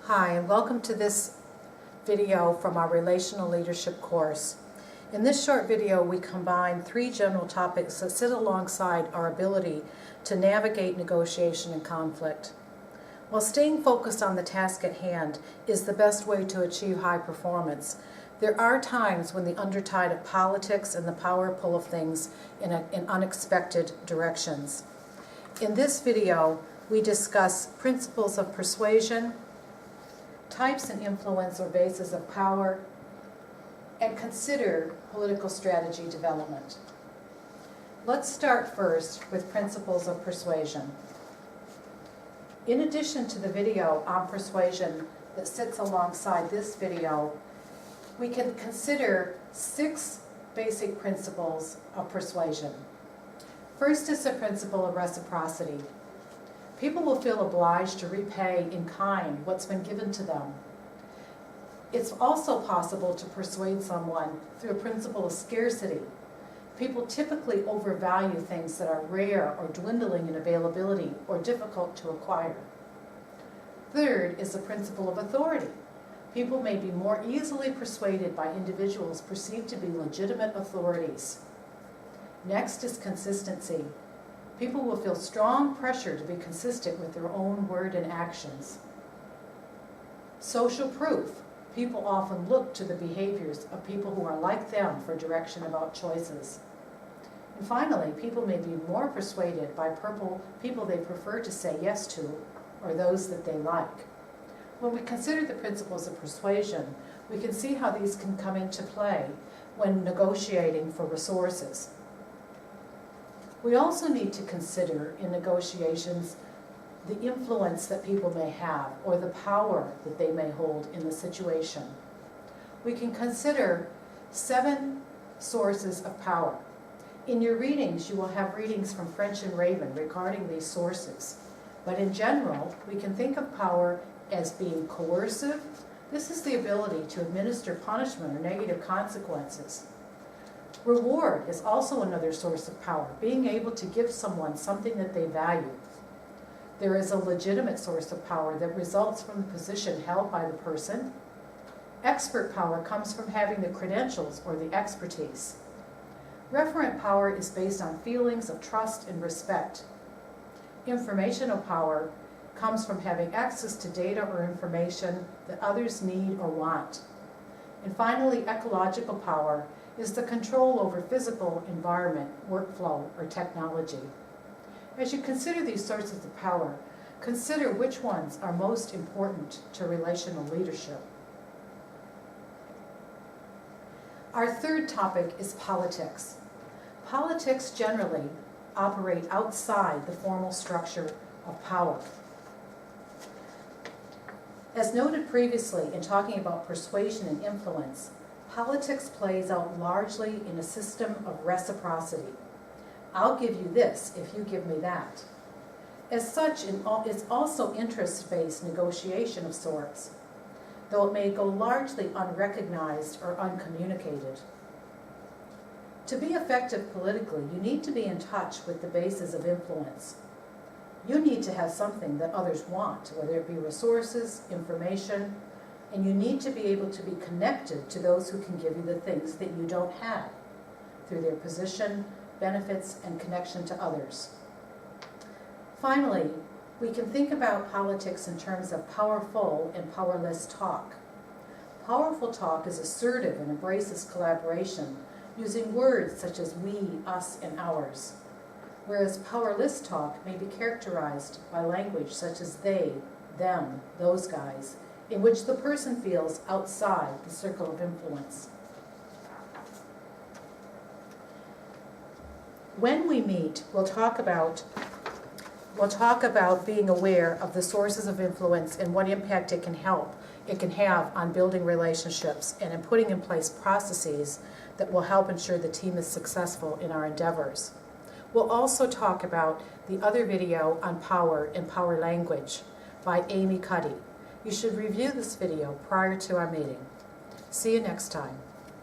Hi, and welcome to this video from our Relational Leadership course. In this short video, we combine three general topics that sit alongside our ability to navigate negotiation and conflict. While staying focused on the task at hand is the best way to achieve high performance, there are times when the undertide of politics and the power pull of things in unexpected directions. In this video, we discuss principles of persuasion, types and influence or bases of power, and consider political strategy development. Let's start first with principles of persuasion. In addition to the video on persuasion that sits alongside this video, we can consider 6 basic principles of persuasion. First is the principle of reciprocity. People will feel obliged to repay in kind what's been given to them. It's also possible to persuade someone through a principle of scarcity. People typically overvalue things that are rare or dwindling in availability or difficult to acquire. Third is the principle of authority. People may be more easily persuaded by individuals perceived to be legitimate authorities. Next is consistency. People will feel strong pressure to be consistent with their own word and actions. Social proof. People often look to the behaviors of people who are like them for direction about choices. And finally, people may be more persuaded by people they prefer to say yes to or those that they like. When we consider the principles of persuasion, we can see how these can come into play when negotiating for resources. We also need to consider in negotiations the influence that people may have or the power that they may hold in the situation. We can consider 7 sources of power. In your readings, you will have readings from French and Raven regarding these sources. But in general, we can think of power as being coercive. This is the ability to administer punishment or negative consequences. Reward is also another source of power, being able to give someone something that they value. There is a legitimate source of power that results from the position held by the person. Expert power comes from having the credentials or the expertise. Referent power is based on feelings of trust and respect. Informational power comes from having access to data or information that others need or want. And finally, ecological power is the control over physical environment, workflow, or technology. As you consider these sources of power, consider which ones are most important to relational leadership. Our third topic is politics. Politics generally operate outside the formal structure of power. As noted previously in talking about persuasion and influence, politics plays out largely in a system of reciprocity. I'll give you this if you give me that. As such, it's also interest-based negotiation of sorts, though it may go largely unrecognized or uncommunicated. To be effective politically, you need to be in touch with the bases of influence. You need to have something that others want, whether it be resources, information, and you need to be able to be connected to those who can give you the things that you don't have through their position, benefits, and connection to others. Finally, we can think about politics in terms of powerful and powerless talk. Powerful talk is assertive and embraces collaboration, using words such as we, us, and ours. Whereas powerless talk may be characterized by language such as they, them, those guys, in which the person feels outside the circle of influence. When we meet, we'll talk about being aware of the sources of influence and what impact it can have on building relationships and in putting in place processes that will help ensure the team is successful in our endeavors. We'll also talk about the other video on power and power language by Amy Cuddy. You should review this video prior to our meeting. See you next time.